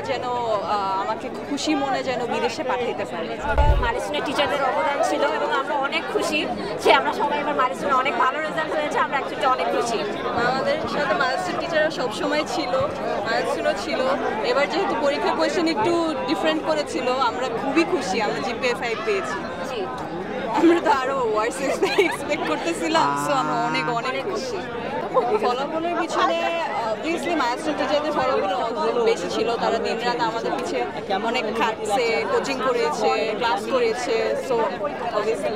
যেন আমাকে খুশি মনে যেন বিদেশে পাঠাইতে পারে। মারিসুনের টিচারদের অবদান ছিল এবং আমরা অনেক খুশি যে আমরা সবাই এবার মারিসুনের অনেক ভালো রেজাল্ট হয়েছে, আমরা অ্যাকচুয়ালি অনেক খুশি। আমাদের সাথে মারিসুন টিচাররা সবসময় ছিল, মারিসুনও ছিল। এবার যেহেতু পরীক্ষার কোয়েশ্চেন একটু ডিফারেন্ট করেছিল, আমরা খুবই খুশি আমরা জিপিএ 5 পেয়েছি। জি, আমরা তো আরো ওয়ার্স এক্সপেক্ট করতেছিলাম, সো আমরা অনেক অনেক খুশি। ফলাফলের পিছনে অবভিয়াসলি মাস্টার টিচারদের ফলাফল বেশি ছিল। তারা দিনরাত আমাদের পিছিয়ে অনেক খাটছে, কোচিং করেছে, ক্লাস করেছে, সো অবভিয়াসলি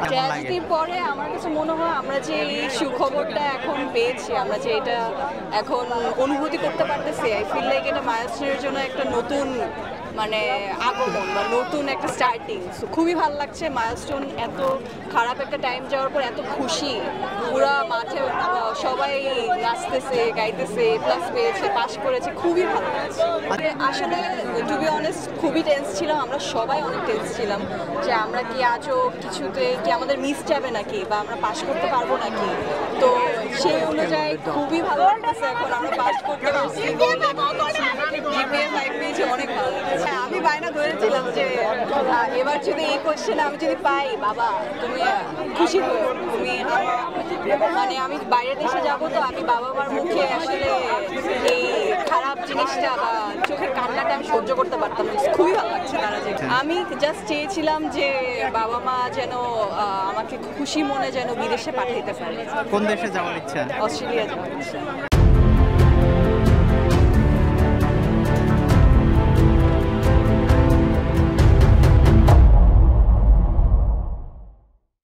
ট্র্যাজেডির পরে আমার কাছে মনে হয় আমরা যে এই সুখবরটা এখন পেয়েছি, আমরা যে এটা এখন অনুভূতি করতে পারতেছি, আই ফিল লাইক এটা মায়াস্টনের জন্য একটা নতুন মানে আগমন বা নতুন একটা স্টার্টিং। সো খুবই ভালো লাগছে। মাইলস্টোন এত খারাপ একটা টাইম যাওয়ার পর এত খুশি, পুরা মাঠে সবাই নাচতেছে, গাইতেছে, প্লাস পেয়েছে, পাস করেছে, খুবই ভালো লাগছে। আসলে টু বি অনেস্ট খুবই টেন্স ছিলাম, আমরা সবাই অনেক টেন্স ছিলাম যে আমরা কি আজও কিছুতে কি আমাদের মিস যাবে নাকি বা আমরা পাস করতে পারবো নাকি। তো সেই অনুযায়ী খুবই ভালো লাগছে, এখন আমরা পাস করতে পারছি, জিপিএ 5 পেয়েছি, অনেক ভালো লাগছে। আমি বায়না ধরেছিলাম যে এবার যদি এই কোশ্চেনে আমি যদি পাই, বাবা তুমি খুশি হয়ে তুমি মানে আমি বাইরের দেশে যাবো, তো আমি বাবা মার মুখে আসলে এই খারাপ জিনিসটা বা চোখের কান্নাটা আমি সহ্য করতে পারতাম না। খুবই ভালো লাগছে তারা যে আমি জাস্ট চেয়েছিলাম যে বাবা মা যেন আমাকে খুশি মনে যেন বিদেশে পাঠাইতে পারে। কোন দেশে যাওয়ার ইচ্ছা? অস্ট্রেলিয়া যাওয়ার ইচ্ছা।